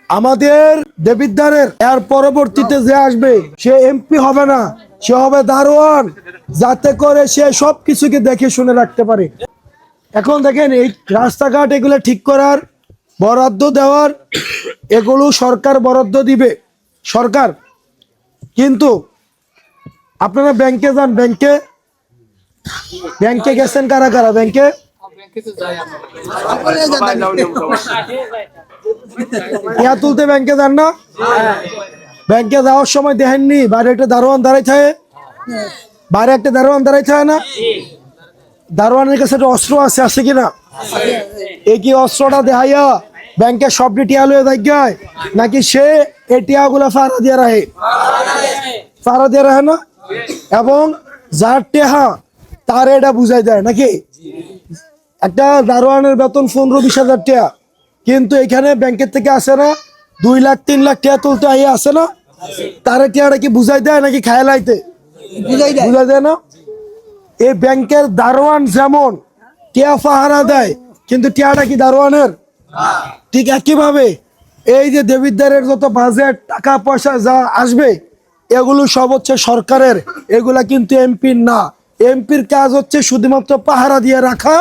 আমাদের দেবিদ্বারের এর পরবর্তীতে যে আসবে সে এমপি হবে না, সে হবে দারোয়ান, যাতে করে সে সবকিছুকে দেখে শুনে রাখতে পারে। এখন দেখেন এই রাস্তাঘাট এগুলো ঠিক করার, বরাদ্দ দেওয়ার, এগুলো সরকার বরাদ্দ দিবে সরকার। কিন্তু আপনারা ব্যাংকে যান, ব্যাংকে গেছেন কারা কারা? ব্যাংকে ইয়া তুলতে ব্যাংকে যান না? ব্যাংকে যাওয়ার সময় দেখেননি বাইরে একটা দারোয়ান দাঁড়াই থাকে? বাইরে একটা দারোয়ান দাঁড়াই থাকে না? দারোয়ানের কাছে একটা অস্ত্র আছে, আছে কিনা? এই কি অস্ত্রটা দেখাইয়া ব্যাংকে সব টিয়া লয়ে দেখায়, নাকি সে এই টিয়া গুলা ফাড়া দিয়ে রাখে? ফাড়া দিয়ে রাখে না? এবং যার টেহা তার এটা বুঝাই দেয় নাকি? একটা দারোয়ানের বেতন 15-20 হাজার টাকা, কিন্তু এখানে ব্যাংকের থেকে আসে না 2 লাখ 3 লাখ টাকা তুলতে আইয়া আসে না, তার টিয়াটা কি বুঝাই দেয় নাকি খায়লাইতে বুঝাই দেয় না? এই ব্যাংকের দারোয়ান যেমন টিয়া পাহারা দেয়, কিন্তু টিয়াটা কি দারোয়ানের? ঠিক একইভাবে এই যে দেবিদ্বারের যত বাজেট টাকা পয়সা যা আসবে এগুলো সব হচ্ছে সরকারের, এগুলা কিন্তু এমপির না। এমপির কাজ হচ্ছে শুধুমাত্র পাহারা দিয়ে রাখা,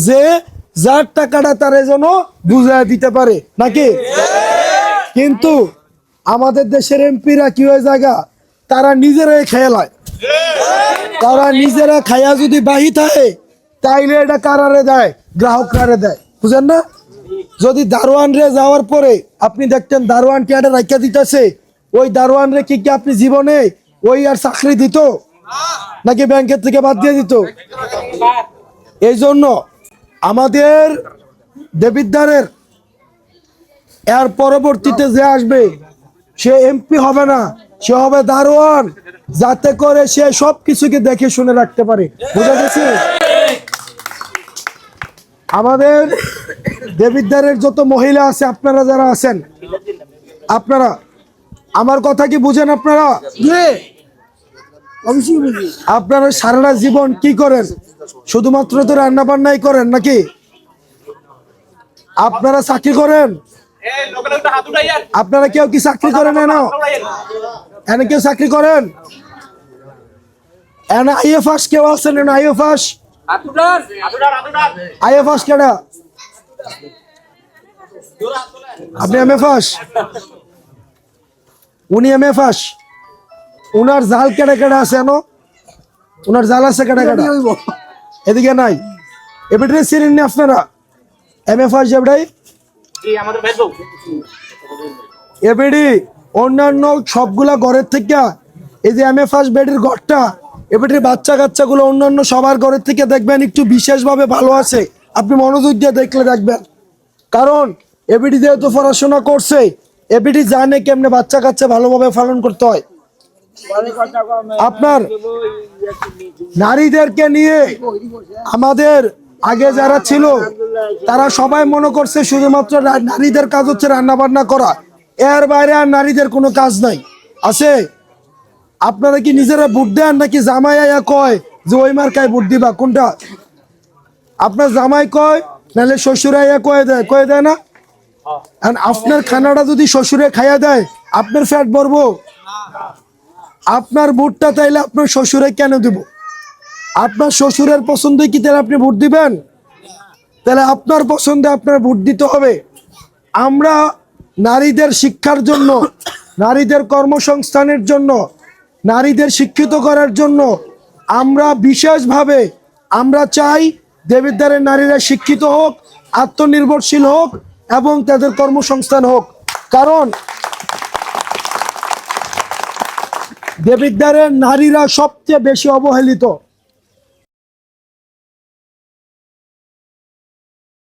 যে যার টাকাটা তার যেন বুঝায় দিতে পারে নাকি? কিন্তু আমাদের দেশের এমপিরা কি হয়ে জায়গা, তারা নিজেরাই খেলায়, তারা নিজেরা খাইয়া যদি বাহি থাকে তাইলে এটা কারারে দেয়, গ্রাহকরারে দেয়, বুঝেন না? যদি দারোয়ান রে যাওয়ার পরে আপনি দেখতেন দারোয়ান টিয়াটা রাখিয়া দিতেছে, ওই দারোয়ান রে কি আপনি জীবনে ওই আর চাকরি দিত নাকি ব্যাংকের থেকে বাদ দিয়ে দিত? এই জন্য আমাদের দেবিদ্বারের এর পরবর্তীতে যে আসবে সে এমপি হবে না, সে হবে দারোয়ান, যাতে করে সে সবকিছুকে দেখে শুনে রাখতে পারে। বুঝা গেছে? আমাদের দেবিদ্বারের যত মহিলা আছে, আপনারা যারা আছেন, আপনারা আমার কথা কি বুঝেন? আপনারা আপনারা সারাটা জীবন কি করেন? শুধুমাত্র তো রান্না বান্নাই করেন নাকি? আপনারা চাকরি করেন? আপনারা কেউ কি চাকরি করেন? এনে কেউ চাকরি করেন? এনে আইএফএস কেউ আছেন? এনে আইএফএস আইএফএস কেডা? আপনি এমএফএস? উনি এমএফএস? উনার জাল কেডা কেডা আছে? এনো উনার জাল আছে কেডা কেডা? এদিকে নাই। এবারে চিনেন না আপনারা এমএফএস যেবড়াই? এবারে অন্যান্য সবগুলা ঘরের থেকে এই যে এমএফএস বেডের ঘরটা, এবারে বাচ্চা কাচ্চাগুলো অন্যান্য সবার ঘরের থেকে দেখবেন একটু বিশেষভাবে ভালো আছে। আপনি মনোযোগ দিয়ে দেখলে দেখবেন, কারণ এবিডি যেহেতু পড়াশোনা করছে, এবিডি জানে কেমনে বাচ্চা কাচ্চা ভালোভাবে পালন করতে হয়। আপনার নারীদেরকে নিয়ে আমাদের আগে যারা ছিল তারা সবাই মনে করছে শুধুমাত্র নারীদের কাজ হচ্ছে রান্না বান্না করা, এর বাইরে আর নারীদের কোনো কাজ নাই। আছে? আপনারা কি নিজেরা ভোট দেন নাকি জামাই আয়া কয় যে ওই মার্কায় ভোট দিবা? কোনটা? আপনার জামাই কয় নাহলে শ্বশুর আয়া কয়ে দেয় না? আপনার খানাটা যদি শ্বশুরে খাইয়া দেয় আপনার ফ্যাট ভরবো? আপনার ভোটটা তাইলে আপনার শ্বশুরে কেন দিব? আপনার শ্বশুরের পছন্দে কি তাহলে আপনি ভোট দিবেন? তাহলে আপনার পছন্দে আপনার ভোট দিতে হবে। আমরা নারীদের শিক্ষার জন্য, নারীদের কর্মসংস্থানের জন্য, নারীদের শিক্ষিত করার জন্য আমরা বিশেষভাবে আমরা চাই দেবিদ্বারের নারীরা শিক্ষিত হোক, আত্মনির্ভরশীল হোক এবং তাদের কর্মসংস্থান হোক। কারণ দেবিদ্বারের নারীরা সবচেয়ে বেশি অবহেলিত।